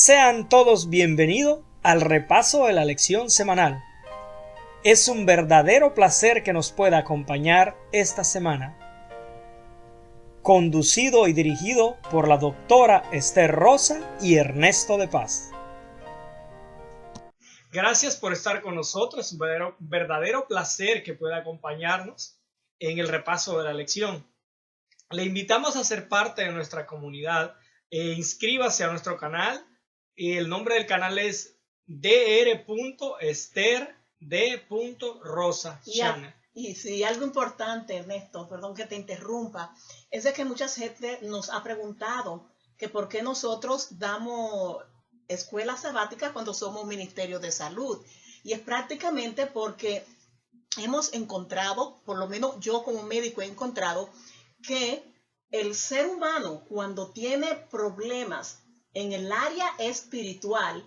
Sean todos bienvenidos al repaso de la lección semanal. Es un verdadero placer que nos pueda acompañar esta semana. Conducido y dirigido por la doctora Esther Rosa y Ernesto de Paz. Gracias por estar con nosotros. Es un verdadero placer que pueda acompañarnos en el repaso de la lección. Le invitamos a ser parte de nuestra comunidad. Inscríbase a nuestro canal. El nombre del canal es dr.esterd.rosa. Y sí, algo importante, Ernesto, perdón que te interrumpa, es de que mucha gente nos ha preguntado que por qué nosotros damos escuela sabática cuando somos Ministerio de Salud. Y es prácticamente porque hemos encontrado, por lo menos yo como médico he encontrado, que el ser humano cuando tiene problemas en el área espiritual,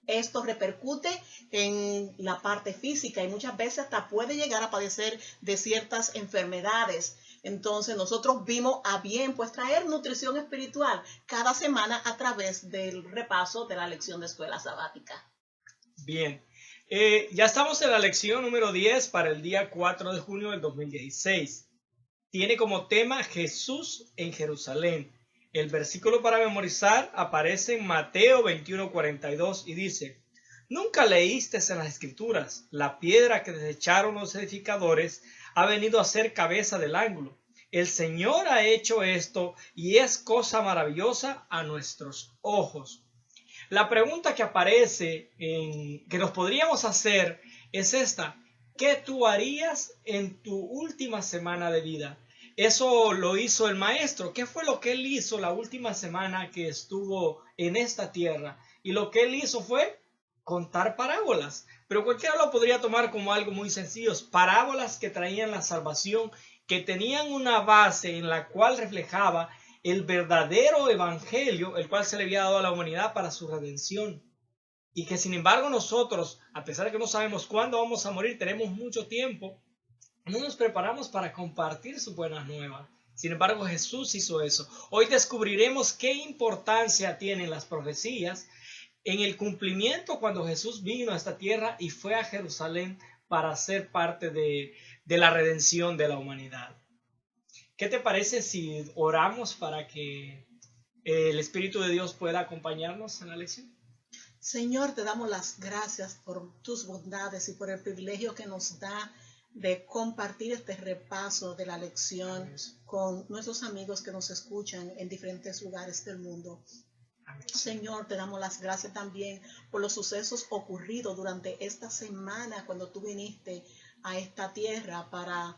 esto repercute en la parte física y muchas veces hasta puede llegar a padecer de ciertas enfermedades. Entonces nosotros vimos a bien pues traer nutrición espiritual cada semana a través del repaso de la lección de escuela sabática. Bien, ya estamos en la lección número 10 para el día 4 de junio del 2016. Tiene como tema Jesús en Jerusalén. El versículo para memorizar aparece en Mateo 21:42 y dice: ¿Nunca leíste en las Escrituras? La piedra que desecharon los edificadores ha venido a ser cabeza del ángulo. El Señor ha hecho esto y es cosa maravillosa a nuestros ojos. La pregunta que aparece, que nos podríamos hacer, es esta: ¿qué tú harías en tu última semana de vida? Eso lo hizo el maestro. ¿Qué fue lo que él hizo la última semana que estuvo en esta tierra? Y lo que él hizo fue contar parábolas. Pero cualquiera lo podría tomar como algo muy sencillo. Parábolas que traían la salvación, que tenían una base en la cual reflejaba el verdadero evangelio, el cual se le había dado a la humanidad para su redención. Y que sin embargo nosotros, a pesar de que no sabemos cuándo vamos a morir, tenemos mucho tiempo, no nos preparamos para compartir sus buenas nuevas. Sin embargo, Jesús hizo eso. Hoy descubriremos qué importancia tienen las profecías en el cumplimiento cuando Jesús vino a esta tierra y fue a Jerusalén para ser parte de la redención de la humanidad. ¿Qué te parece si oramos para que el Espíritu de Dios pueda acompañarnos en la lección? Señor, te damos las gracias por tus bondades y por el privilegio que nos da de compartir este repaso de la lección con nuestros amigos que nos escuchan en diferentes lugares del mundo. Amén. Señor, te damos las gracias también por los sucesos ocurridos durante esta semana cuando tú viniste a esta tierra para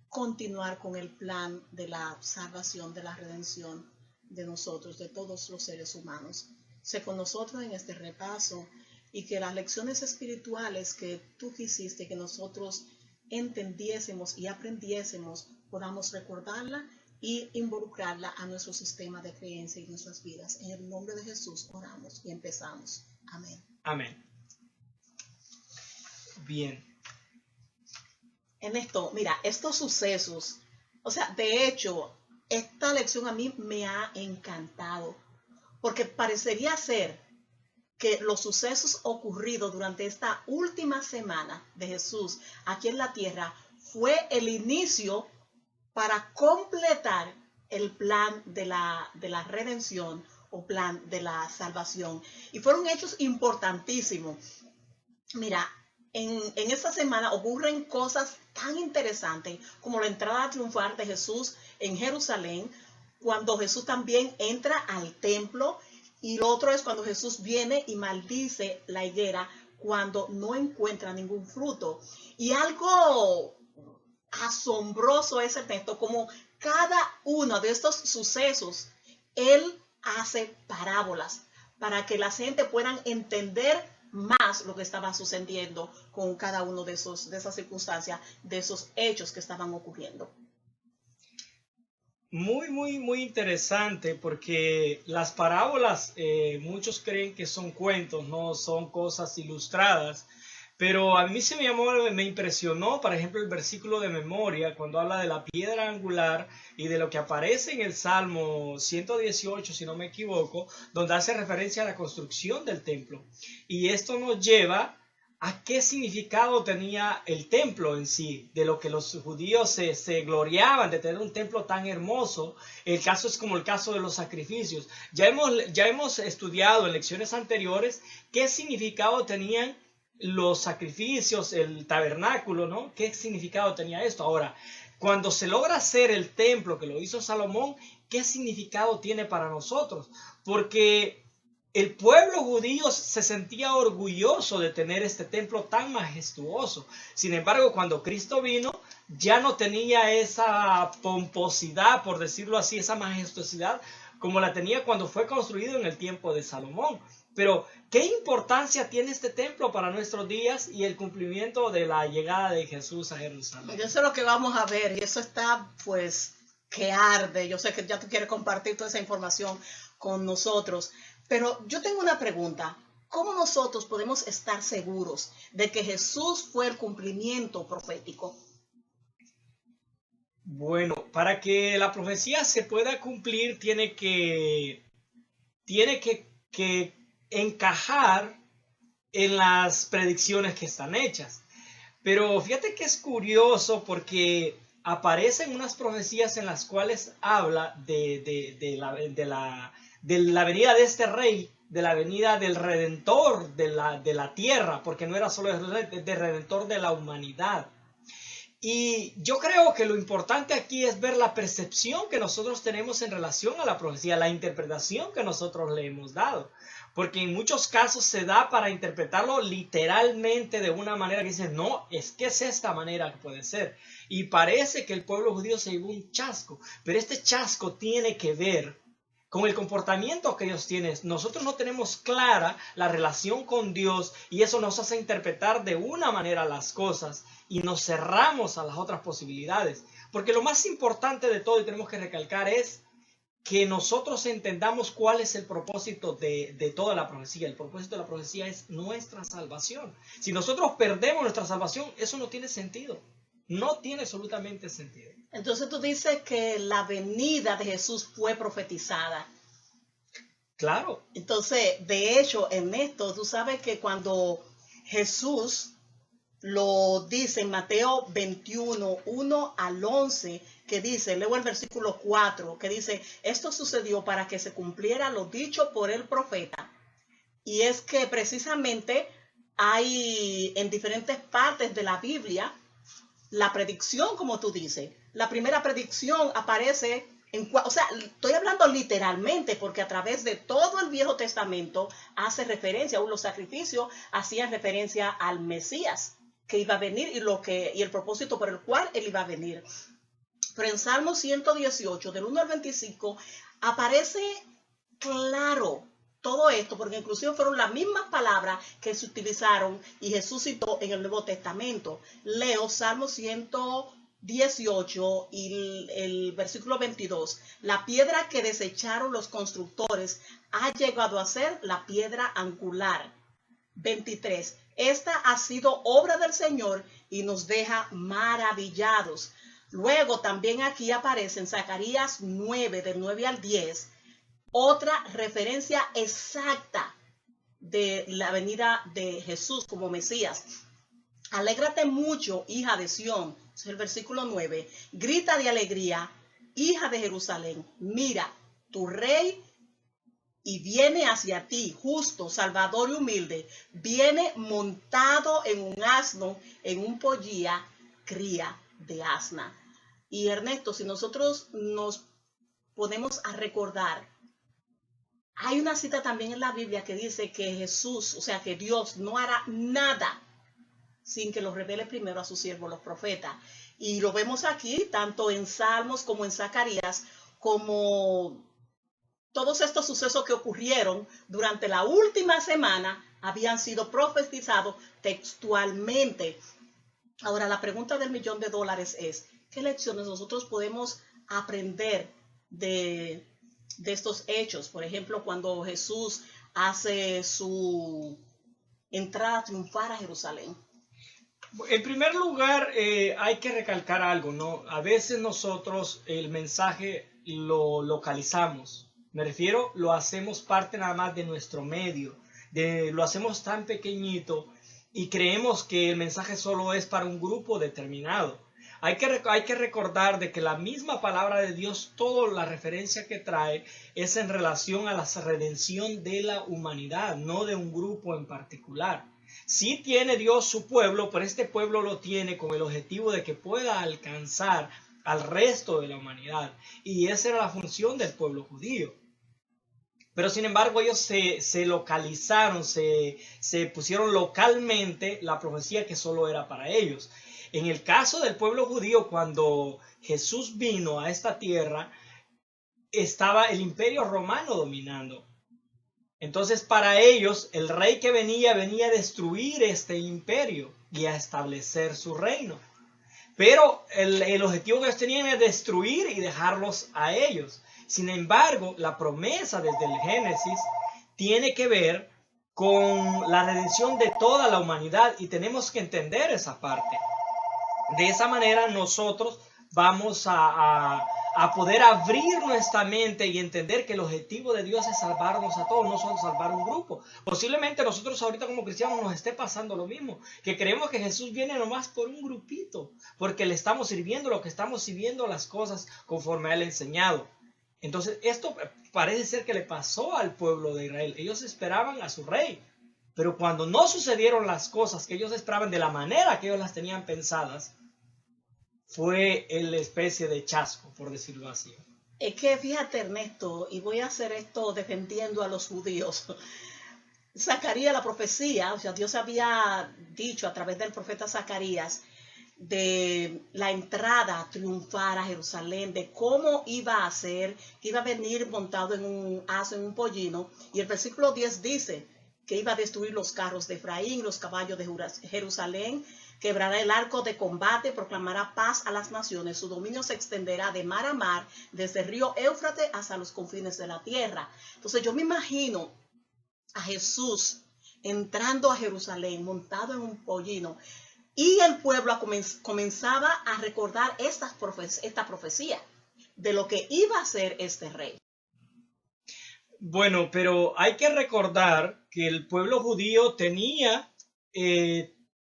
continuar con el plan de la salvación, de la redención de nosotros, de todos los seres humanos. Sé con nosotros en este repaso y que las lecciones espirituales que tú quisiste que nosotros entendiésemos y aprendiésemos, podamos recordarla y involucrarla a nuestro sistema de creencia y nuestras vidas. En el nombre de Jesús oramos y empezamos. Amén. Amén. Bien. En esto, mira, estos sucesos, de hecho, esta lección a mí me ha encantado, porque parecería ser que los sucesos ocurridos durante esta última semana de Jesús aquí en la tierra fue el inicio para completar el plan de la redención o plan de la salvación. Y fueron hechos importantísimos. Mira, en esta semana ocurren cosas tan interesantes como la entrada triunfal de Jesús en Jerusalén, cuando Jesús también entra al templo. Y lo otro es cuando Jesús viene y maldice la higuera cuando no encuentra ningún fruto. Y algo asombroso es el texto, como cada uno de estos sucesos, él hace parábolas para que la gente puedan entender más lo que estaba sucediendo con cada uno de esas circunstancias, de esos hechos que estaban ocurriendo. Muy interesante, porque las parábolas, muchos creen que son cuentos, no son cosas ilustradas, Pero a mí se me llamó, me impresionó, por ejemplo, el versículo de memoria, cuando habla de la piedra angular y de lo que aparece en el Salmo 118, si no me equivoco, donde hace referencia a la construcción del templo. Y esto nos lleva a qué significado tenía el templo en sí, de lo que los judíos se gloriaban de tener un templo tan hermoso. El caso es como el caso de los sacrificios. Ya hemos estudiado en lecciones anteriores qué significado tenían los sacrificios, el tabernáculo, ¿no? ¿Qué significado tenía esto? Ahora, cuando se logra hacer el templo que lo hizo Salomón, ¿qué significado tiene para nosotros? Porque el pueblo judío se sentía orgulloso de tener este templo tan majestuoso. Sin embargo, cuando Cristo vino, ya no tenía esa pomposidad, por decirlo así, esa majestuosidad como la tenía cuando fue construido en el tiempo de Salomón. Pero, ¿qué importancia tiene este templo para nuestros días y el cumplimiento de la llegada de Jesús a Jerusalén? Yo sé lo que vamos a ver y eso está, pues, que arde. Yo sé que ya tú quieres compartir toda esa información con nosotros. Pero yo tengo una pregunta. ¿Cómo nosotros podemos estar seguros de que Jesús fue el cumplimiento profético? Bueno, para que la profecía se pueda cumplir, tiene que encajar en las predicciones que están hechas. Pero fíjate que es curioso porque aparecen unas profecías en las cuales habla de la venida de este rey, de la venida del redentor de la tierra, porque no era solo el redentor de la humanidad. Y yo creo que lo importante aquí es ver la percepción que nosotros tenemos en relación a la profecía, la interpretación que nosotros le hemos dado. Porque en muchos casos se da para interpretarlo literalmente de una manera que dice, no, es que es esta manera que puede ser. Y parece que el pueblo judío se llevó un chasco, pero este chasco tiene que ver con el comportamiento que ellos tienen. Nosotros no tenemos clara la relación con Dios y eso nos hace interpretar de una manera las cosas y nos cerramos a las otras posibilidades. Porque lo más importante de todo, y tenemos que recalcar, es que nosotros entendamos cuál es el propósito de toda la profecía. El propósito de la profecía es nuestra salvación. Si nosotros perdemos nuestra salvación, eso no tiene sentido. No tiene absolutamente sentido. Entonces tú dices que la venida de Jesús fue profetizada. Claro. Entonces, de hecho, en esto, tú sabes que cuando Jesús lo dice en Mateo 21, 1 al 11, que dice, leo el versículo 4, que dice, esto sucedió para que se cumpliera lo dicho por el profeta. Y es que precisamente hay en diferentes partes de la Biblia la predicción, como tú dices. La primera predicción aparece o sea, estoy hablando literalmente porque a través de todo el Viejo Testamento hace referencia, aún los sacrificios hacían referencia al Mesías que iba a venir y el propósito por el cual él iba a venir. Pero en Salmo 118, del 1 al 25, aparece claro todo esto, porque inclusive fueron las mismas palabras que se utilizaron y Jesús citó en el Nuevo Testamento. Leo Salmo 118 y el versículo 22. La piedra que desecharon los constructores ha llegado a ser la piedra angular. 23. Esta ha sido obra del Señor y nos deja maravillados. Luego también aquí aparece en Zacarías 9, del 9 al 10, otra referencia exacta de la venida de Jesús como Mesías. Alégrate mucho, hija de Sión, es el versículo 9. Grita de alegría, hija de Jerusalén. Mira, tu rey y viene hacia ti, justo, salvador y humilde. Viene montado en un asno, en un pollía, cría de asna. Y Ernesto, si nosotros nos ponemos a recordar, hay una cita también en la Biblia que dice que Jesús, o sea, que Dios no hará nada sin que lo revele primero a sus siervos, los profetas. Y lo vemos aquí, tanto en Salmos como en Zacarías, como todos estos sucesos que ocurrieron durante la última semana habían sido profetizados textualmente. Ahora, la pregunta del $1.000.000 es, ¿qué lecciones nosotros podemos aprender de estos hechos? Por ejemplo, cuando Jesús hace su entrada triunfal a Jerusalén. En primer lugar, hay que recalcar algo, ¿no? A veces nosotros el mensaje lo localizamos. Me refiero, lo hacemos parte nada más de nuestro medio, lo hacemos tan pequeñito y creemos que el mensaje solo es para un grupo determinado. Hay que recordar de que la misma palabra de Dios, toda la referencia que trae es en relación a la redención de la humanidad, no de un grupo en particular. Sí tiene Dios su pueblo, pero este pueblo lo tiene con el objetivo de que pueda alcanzar al resto de la humanidad. Y esa era la función del pueblo judío. Pero sin embargo ellos se localizaron, se pusieron localmente la profecía que solo era para ellos. En el caso del pueblo judío, cuando Jesús vino a esta tierra, estaba el imperio romano dominando. Entonces para ellos el rey que venía a destruir este imperio y a establecer su reino. Pero el objetivo que ellos tenían era destruir y dejarlos a ellos. Sin embargo, la promesa desde el Génesis tiene que ver con la redención de toda la humanidad y tenemos que entender esa parte. De esa manera nosotros vamos a poder abrir nuestra mente y entender que el objetivo de Dios es salvarnos a todos, no solo salvar un grupo. Posiblemente nosotros ahorita como cristianos nos esté pasando lo mismo, que creemos que Jesús viene nomás por un grupito, porque le estamos sirviendo lo que estamos sirviendo las cosas conforme a él enseñado. Entonces esto parece ser que le pasó al pueblo de Israel. Ellos esperaban a su rey, pero cuando no sucedieron las cosas que ellos esperaban de la manera que ellos las tenían pensadas, fue la especie de chasco, por decirlo así. Es que fíjate, Ernesto, y voy a hacer esto defendiendo a los judíos. Zacarías, la profecía, o sea, Dios había dicho a través del profeta Zacarías de la entrada triunfar a Jerusalén, de cómo iba a ser, que iba a venir montado en un asno, en un pollino, y el versículo 10 dice que iba a destruir los carros de Efraín, los caballos de Jerusalén, quebrará el arco de combate, proclamará paz a las naciones, su dominio se extenderá de mar a mar, desde el río Éufrates hasta los confines de la tierra. Entonces yo me imagino a Jesús entrando a Jerusalén, montado en un pollino, y el pueblo comenzaba a recordar esta profecía de lo que iba a ser este rey. Bueno, pero hay que recordar que el pueblo judío tenía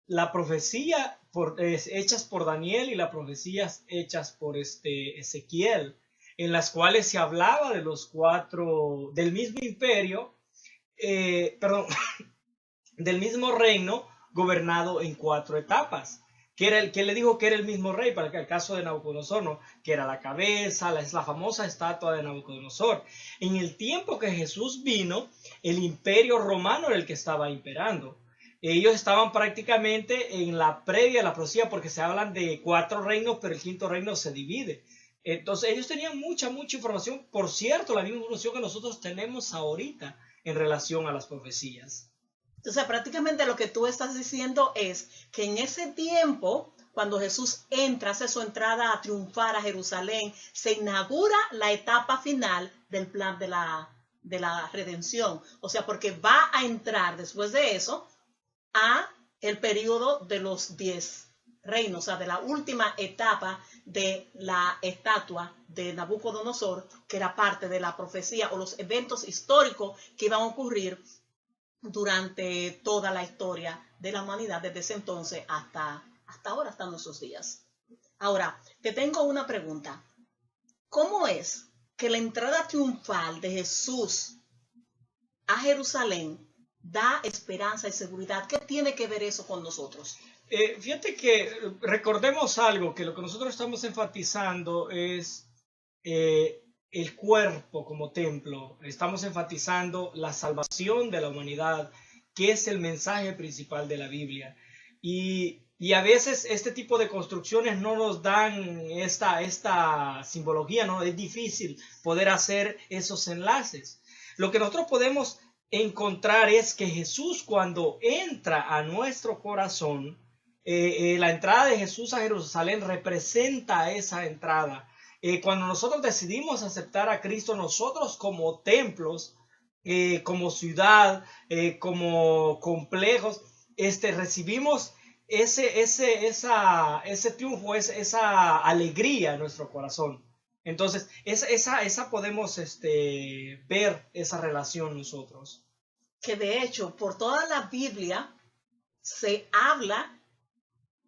la profecía hechas por Daniel y las profecías hechas por Ezequiel, en las cuales se hablaba de los cuatro, del mismo imperio, del mismo reino gobernado en 4 etapas. Que le dijo que era el mismo rey para el caso de Nabucodonosor, ¿no? Que era la cabeza, es la famosa estatua de Nabucodonosor. En el tiempo que Jesús vino, el imperio romano era el que estaba imperando. Ellos estaban prácticamente en la previa a la profecía porque se hablan de 4 reinos, pero el 5.º reino se divide. Entonces ellos tenían mucha información, por cierto, la misma información que nosotros tenemos ahorita en relación a las profecías. Entonces, prácticamente lo que tú estás diciendo es que en ese tiempo, cuando Jesús entra, hace su entrada a triunfar a Jerusalén, se inaugura la etapa final del plan de la redención. O sea, porque va a entrar después de eso a el periodo de los 10 reinos, o sea, de la última etapa de la estatua de Nabucodonosor, que era parte de la profecía o los eventos históricos que iban a ocurrir durante toda la historia de la humanidad, desde ese entonces hasta ahora, hasta nuestros días. Ahora, te tengo una pregunta. ¿Cómo es que la entrada triunfal de Jesús a Jerusalén da esperanza y seguridad? ¿Qué tiene que ver eso con nosotros? Fíjate que recordemos algo, que lo que nosotros estamos enfatizando es el cuerpo como templo. Estamos enfatizando la salvación de la humanidad, que es el mensaje principal de la Biblia. Y a veces este tipo de construcciones no nos dan esta simbología, ¿no? Es difícil poder hacer esos enlaces. Lo que nosotros podemos encontrar es que Jesús, cuando entra a nuestro corazón, la entrada de Jesús a Jerusalén representa esa entrada. Cuando nosotros decidimos aceptar a Cristo, nosotros como templos, como ciudad, como complejos, recibimos ese triunfo, esa alegría en nuestro corazón. Entonces, esa podemos ver esa relación nosotros. Que de hecho, por toda la Biblia se habla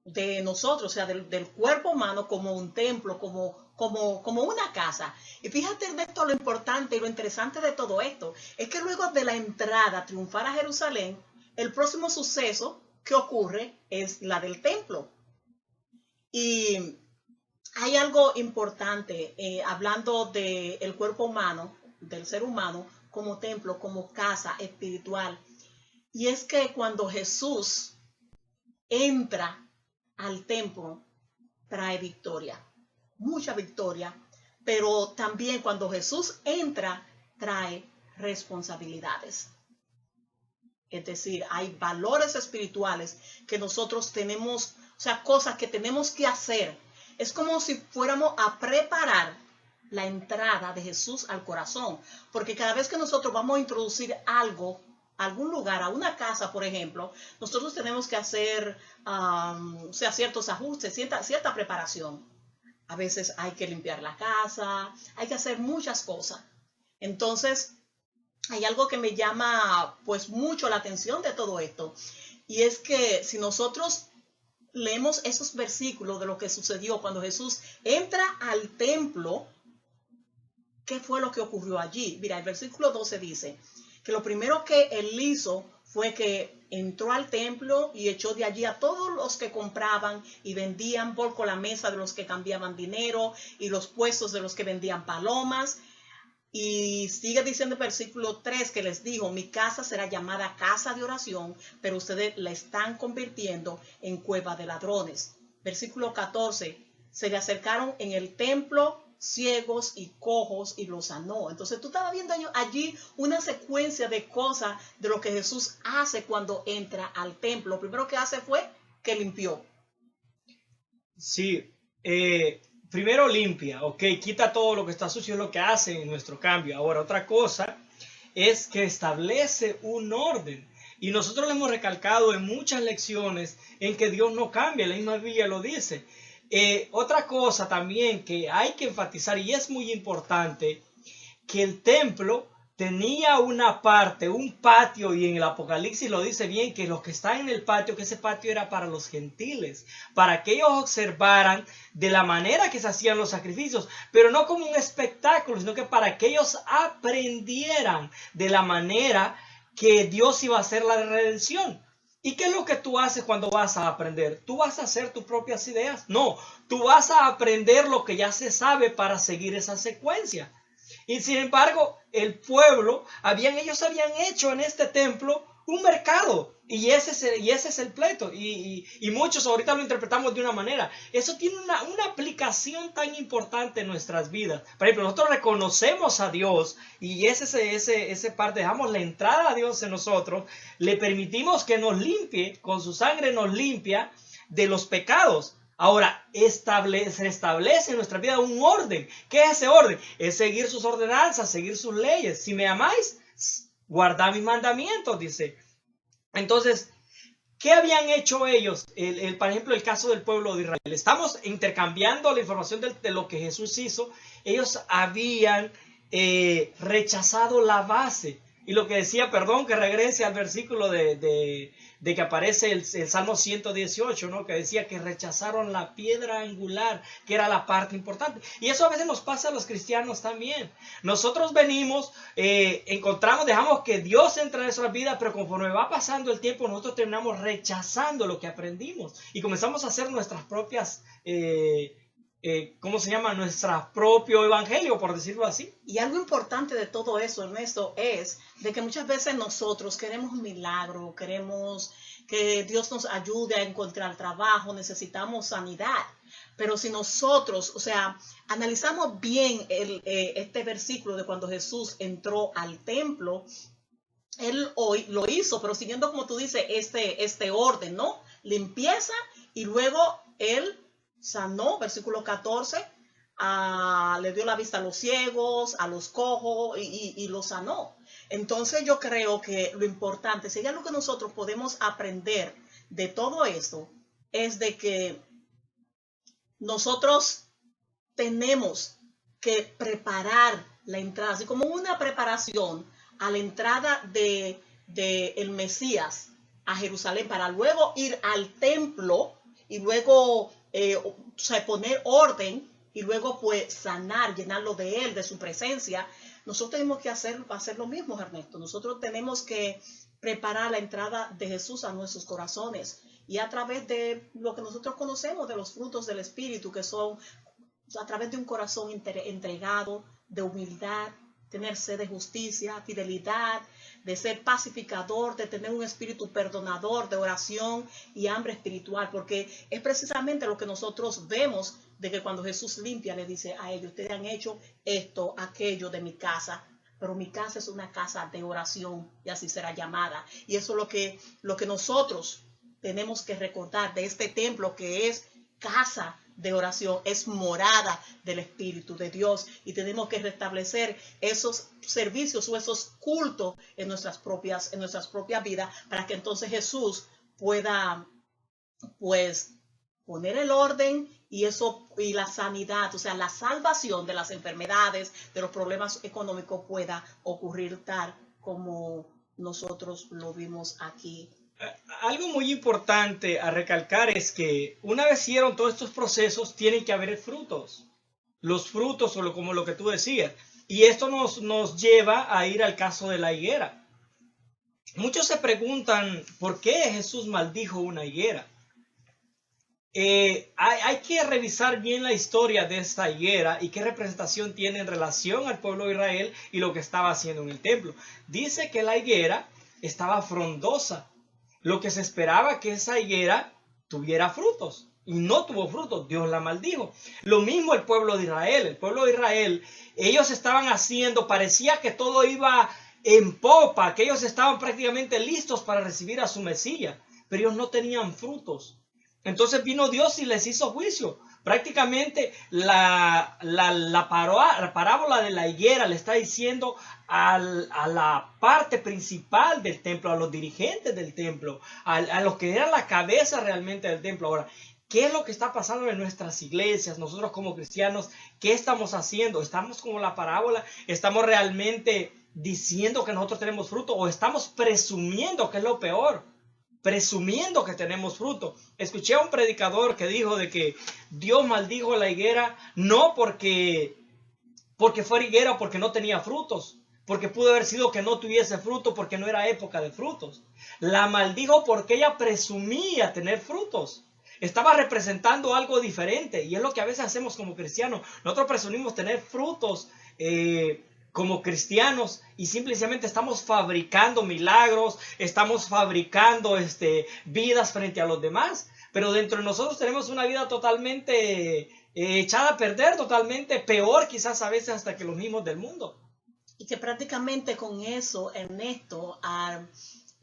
de nosotros, o sea, del cuerpo humano como un templo, como una casa. Y fíjate de esto, lo importante y lo interesante de todo esto, es que luego de la entrada triunfal a Jerusalén, el próximo suceso que ocurre es la del templo. Y hay algo importante, hablando del cuerpo humano, del ser humano, como templo, como casa espiritual. Y es que cuando Jesús entra al templo, trae victoria, mucha victoria, pero también cuando Jesús entra, trae responsabilidades. Es decir, hay valores espirituales que nosotros tenemos, o sea, cosas que tenemos que hacer. Es como si fuéramos a preparar la entrada de Jesús al corazón, porque cada vez que nosotros vamos a introducir algo, algún lugar, a una casa, por ejemplo, nosotros tenemos que hacer o sea, ciertos ajustes, cierta preparación. A veces hay que limpiar la casa, hay que hacer muchas cosas. Entonces, hay algo que me llama pues mucho la atención de todo esto, y es que si nosotros leemos esos versículos de lo que sucedió cuando Jesús entra al templo, ¿qué fue lo que ocurrió allí? Mira, el versículo 12 dice que lo primero que él hizo fue que entró al templo y echó de allí a todos los que compraban y vendían, volcó la mesa de los que cambiaban dinero y los puestos de los que vendían palomas. Y sigue diciendo el versículo 3 que les dijo, mi casa será llamada casa de oración, pero ustedes la están convirtiendo en cueva de ladrones. Versículo 14, se le acercaron en el templo ciegos y cojos y los sanó. Entonces tú estabas viendo allí una secuencia de cosas de lo que Jesús hace cuando entra al templo. Lo primero que hace fue que limpió. Sí, primero limpia, ok, quita todo lo que está sucio, es lo que hace en nuestro cambio. Ahora, otra cosa es que establece un orden. Y nosotros le hemos recalcado en muchas lecciones en que Dios no cambia, la misma Biblia lo dice. Otra cosa también que hay que enfatizar, y es muy importante, que el templo tenía una parte, un patio, y en el Apocalipsis lo dice bien, que los que están en el patio, que ese patio era para los gentiles, para que ellos observaran de la manera que se hacían los sacrificios, pero no como un espectáculo, sino que para que ellos aprendieran de la manera que Dios iba a hacer la redención. ¿Y qué es lo que tú haces cuando vas a aprender? ¿Tú vas a hacer tus propias ideas? No, tú vas a aprender lo que ya se sabe para seguir esa secuencia. Y sin embargo, el pueblo, ellos habían hecho en este templo un mercado. Y ese es el pleito. Y muchos ahorita lo interpretamos de una manera. Eso tiene una aplicación tan importante en nuestras vidas. Por ejemplo, nosotros reconocemos a Dios y ese parte, dejamos la entrada a Dios en nosotros, le permitimos que nos limpie, con su sangre nos limpia de los pecados. Ahora, se establece en nuestra vida un orden. ¿Qué es ese orden? Es seguir sus ordenanzas, seguir sus leyes. Si me amáis, guardad mis mandamientos, dice. Entonces, ¿qué habían hecho ellos? Por ejemplo, el caso del pueblo de Israel. Estamos intercambiando la información de lo que Jesús hizo. Ellos habían rechazado la base. Y lo que decía, perdón, que regrese al versículo de que aparece el Salmo 118, ¿no? Que decía que rechazaron la piedra angular, que era la parte importante. Y eso a veces nos pasa a los cristianos también. Nosotros venimos, encontramos, dejamos que Dios entre en nuestra vida, pero conforme va pasando el tiempo, nosotros terminamos rechazando lo que aprendimos y comenzamos a hacer nuestras propias ¿cómo se llama? Nuestro propio evangelio, por decirlo así. Y algo importante de todo eso, Ernesto, es de que muchas veces nosotros queremos un milagro, queremos que Dios nos ayude a encontrar trabajo, necesitamos sanidad. Pero si nosotros, o sea, analizamos bien este versículo de cuando Jesús entró al templo, Él hoy lo hizo, pero siguiendo, como tú dices, este orden, ¿no? Limpieza, y luego Él sanó, versículo 14, le dio la vista a los ciegos, a los cojos, y los sanó. Entonces yo creo que lo importante, si hay algo que nosotros podemos aprender de todo esto, es de que nosotros tenemos que preparar la entrada, así como una preparación a la entrada de el Mesías a Jerusalén, para luego ir al templo y luego poner orden y luego pues sanar, llenarlo de él, de su presencia. Nosotros tenemos que hacer lo mismo, Ernesto. Nosotros tenemos que preparar la entrada de Jesús a nuestros corazones, y a través de lo que nosotros conocemos de los frutos del Espíritu, que son a través de un corazón entregado, de humildad, tener sed de justicia, fidelidad, de ser pacificador, de tener un espíritu perdonador, de oración y hambre espiritual, porque es precisamente lo que nosotros vemos de que cuando Jesús limpia, le dice a ellos: ustedes han hecho esto, aquello de mi casa, pero mi casa es una casa de oración, y así será llamada. Y eso es lo que nosotros tenemos que recordar de este templo, que es casa de oración, es morada del Espíritu de Dios, y tenemos que restablecer esos servicios o esos cultos en nuestras propias vidas, para que entonces Jesús pueda pues poner el orden y la sanidad, o sea, la salvación de las enfermedades, de los problemas económicos, pueda ocurrir tal como nosotros lo vimos aquí. Algo muy importante a recalcar es que una vez hicieron todos estos procesos, tienen que haber frutos. Los frutos, como lo que tú decías. Y esto nos lleva a ir al caso de la higuera. Muchos se preguntan por qué Jesús maldijo una higuera. Hay que revisar bien la historia de esta higuera y qué representación tiene en relación al pueblo de Israel y lo que estaba haciendo en el templo. Dice que la higuera estaba frondosa. Lo que se esperaba que esa higuera tuviera frutos, y no tuvo frutos. Dios la maldijo. Lo mismo el pueblo de Israel. El pueblo de Israel, ellos estaban haciendo, parecía que todo iba en popa, que ellos estaban prácticamente listos para recibir a su Mesías, pero ellos no tenían frutos. Entonces vino Dios y les hizo juicio. Prácticamente la parábola de la higuera le está diciendo a la parte principal del templo, a los dirigentes del templo, a los que eran la cabeza realmente del templo. Ahora, ¿qué es lo que está pasando en nuestras iglesias? Nosotros como cristianos, ¿qué estamos haciendo? ¿Estamos como la parábola? ¿Estamos realmente diciendo que nosotros tenemos fruto? ¿O estamos presumiendo, que es lo peor? Presumiendo que tenemos fruto. Escuché a un predicador que dijo de que Dios maldijo la higuera no porque fuera higuera, porque no tenía frutos, porque pudo haber sido que no tuviese fruto, porque no era época de frutos. La maldijo porque ella presumía tener frutos. Estaba representando algo diferente, y es lo que a veces hacemos como cristianos. Nosotros presumimos tener frutos como cristianos, y simplemente estamos fabricando milagros, estamos fabricando vidas frente a los demás, pero dentro de nosotros tenemos una vida totalmente echada a perder, totalmente peor quizás a veces hasta que los mismos del mundo. Y que prácticamente con eso, Ernesto,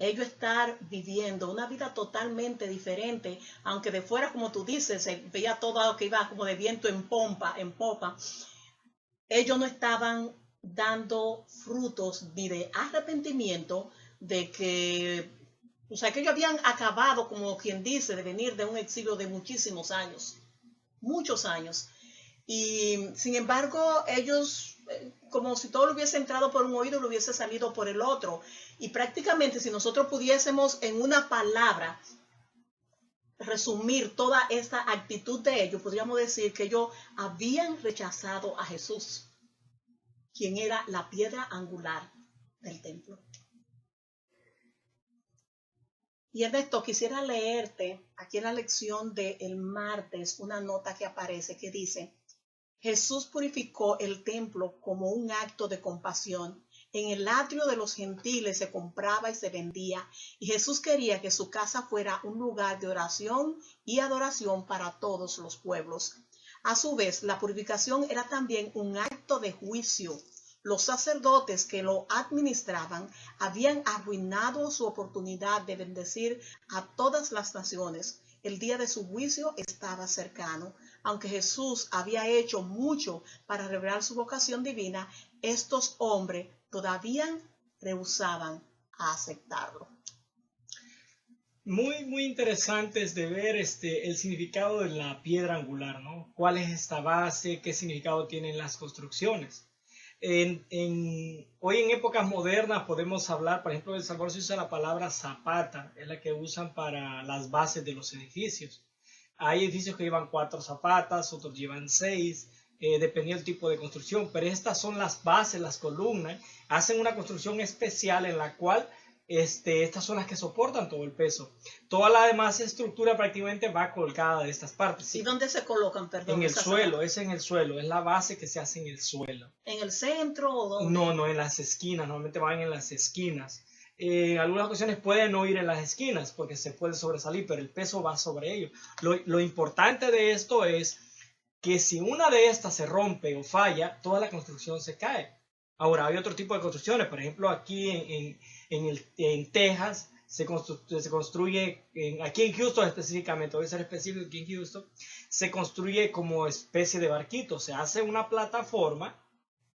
ellos estar viviendo una vida totalmente diferente, aunque de fuera, como tú dices, se veía todo lo que iba como de viento en popa, ellos no estaban dando frutos ni de arrepentimiento, de que, o sea, que ellos habían acabado, como quien dice, de venir de un exilio de muchísimos años, muchos años. Y sin embargo, ellos, como si todo lo hubiese entrado por un oído y lo hubiese salido por el otro. Y prácticamente, si nosotros pudiésemos en una palabra resumir toda esta actitud de ellos, podríamos decir que ellos habían rechazado a Jesús, quien era la piedra angular del templo. Y Ernesto, quisiera leerte aquí en la lección del martes una nota que aparece que dice: Jesús purificó el templo como un acto de compasión. En el atrio de los gentiles se compraba y se vendía, y Jesús quería que su casa fuera un lugar de oración y adoración para todos los pueblos. A su vez, la purificación era también un acto de juicio. Los sacerdotes que lo administraban habían arruinado su oportunidad de bendecir a todas las naciones. El día de su juicio estaba cercano. Aunque Jesús había hecho mucho para revelar su vocación divina, estos hombres todavía rehusaban a aceptarlo. Muy interesantes de ver el significado de la piedra angular, ¿no? ¿Cuál es esta base? ¿Qué significado tienen las construcciones? Hoy en épocas modernas podemos hablar, por ejemplo, en El Salvador se usa la palabra zapata, es la que usan para las bases de los edificios. Hay edificios que llevan 4 zapatas, otros llevan 6, dependiendo del tipo de construcción, pero estas son las bases, las columnas, hacen una construcción especial en la cual estas son las que soportan todo el peso. Toda la demás estructura prácticamente va colgada de estas partes. ¿Y dónde se colocan, perdón? En el suelo, es en el suelo, es la base que se hace en el suelo. ¿En el centro o dónde? No, en las esquinas, normalmente van en las esquinas. En algunas ocasiones pueden no ir en las esquinas porque se puede sobresalir, pero el peso va sobre ellos. Lo importante de esto es que si una de estas se rompe o falla, toda la construcción se cae. Ahora, hay otro tipo de construcciones, por ejemplo, aquí en Texas se construye, aquí en Houston específicamente, voy a ser específico, aquí en Houston, se construye como especie de barquito, se hace una plataforma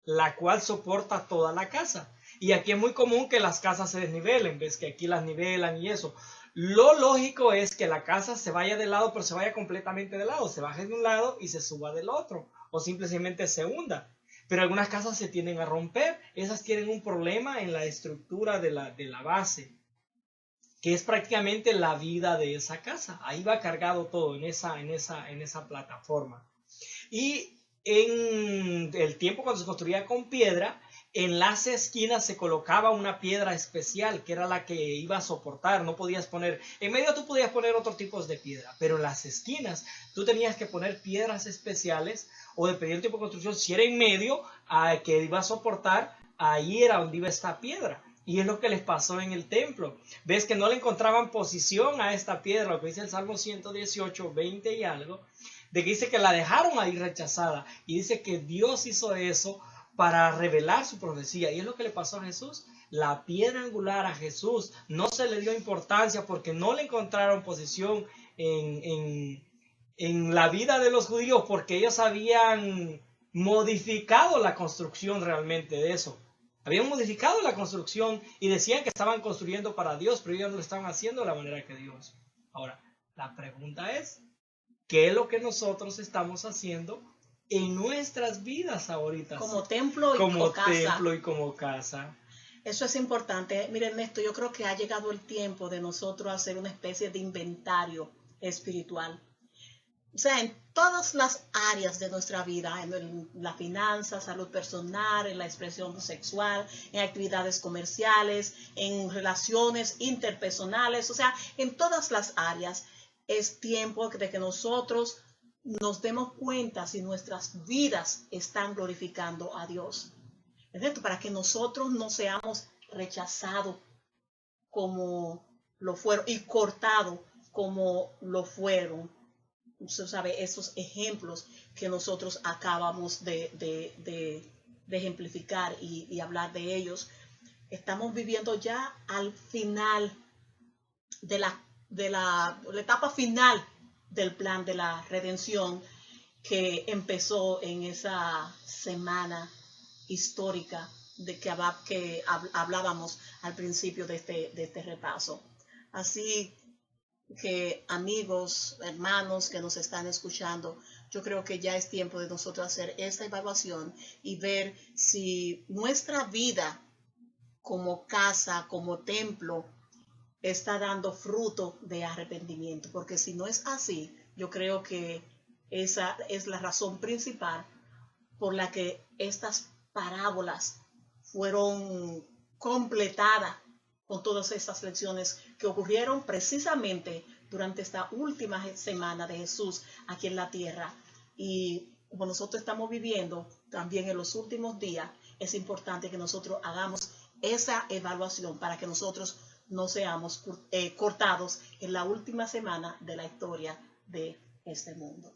la cual soporta toda la casa. Y aquí es muy común que las casas se desnivelen, ves que aquí las nivelan y eso. Lo lógico es que la casa se vaya de lado, pero se vaya completamente de lado, se baje de un lado y se suba del otro, o simplemente se hunda. Pero algunas casas se tienden a romper, esas tienen un problema en la estructura de la base, que es prácticamente la vida de esa casa. Ahí va cargado todo en esa plataforma. Y en el tiempo cuando se construía con piedra, en las esquinas se colocaba una piedra especial que era la que iba a soportar. No podías poner, en medio tú podías poner otros tipos de piedra, pero en las esquinas tú tenías que poner piedras especiales, o dependiendo del tipo de construcción, si era en medio que iba a soportar, ahí era donde iba esta piedra. Y es lo que les pasó en el templo. Ves que no le encontraban posición a esta piedra, lo que dice el Salmo 118, 20 y algo, de que dice que la dejaron ahí rechazada. Y dice que Dios hizo eso para revelar su profecía. Y es lo que le pasó a Jesús. La piedra angular a Jesús no se le dio importancia porque no le encontraron posición en la vida de los judíos, porque ellos habían modificado la construcción realmente de eso. Habían modificado la construcción y decían que estaban construyendo para Dios, pero ellos no lo estaban haciendo de la manera que Dios. Ahora, la pregunta es, ¿qué es lo que nosotros estamos haciendo en nuestras vidas ahorita? Como templo y como casa. Como templo y como casa. Eso es importante. Mire, Ernesto, yo creo que ha llegado el tiempo de nosotros hacer una especie de inventario espiritual. O sea, en todas las áreas de nuestra vida, en la finanza, salud personal, en la expresión sexual, en actividades comerciales, en relaciones interpersonales, o sea, en todas las áreas es tiempo de que nosotros nos demos cuenta si nuestras vidas están glorificando a Dios. ¿Cierto? Para que nosotros no seamos rechazados como lo fueron y cortados como lo fueron. Usted sabe, esos ejemplos que nosotros acabamos de ejemplificar y hablar de ellos. Estamos viviendo ya al final de la etapa final del plan de la redención que empezó en esa semana histórica de que hablábamos al principio de este repaso. Así que amigos, hermanos que nos están escuchando, yo creo que ya es tiempo de nosotros hacer esta evaluación y ver si nuestra vida como casa, como templo, está dando fruto de arrepentimiento. Porque si no es así, yo creo que esa es la razón principal por la que estas parábolas fueron completadas con todas estas lecciones que ocurrieron precisamente durante esta última semana de Jesús aquí en la tierra. Y como nosotros estamos viviendo también en los últimos días, es importante que nosotros hagamos esa evaluación para que nosotros no seamos cortados en la última semana de la historia de este mundo.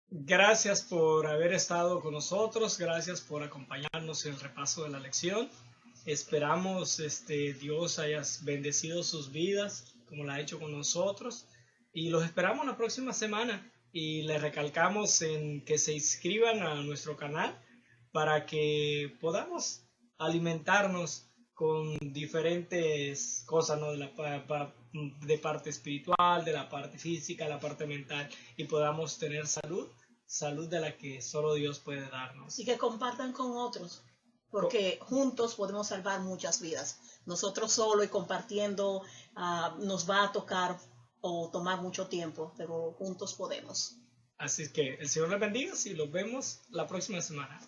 Gracias por haber estado con nosotros, gracias por acompañarnos en el repaso de la lección. Esperamos Dios haya bendecido sus vidas como la ha hecho con nosotros y los esperamos la próxima semana y les recalcamos en que se inscriban a nuestro canal para que podamos alimentarnos con diferentes cosas, ¿no? De parte espiritual, de la parte física, la parte mental, y podamos tener salud de la que solo Dios puede darnos. Y que compartan con otros, porque juntos podemos salvar muchas vidas. Nosotros solo y compartiendo nos va a tocar o tomar mucho tiempo, pero juntos podemos. Así que el Señor les bendiga y los vemos la próxima semana.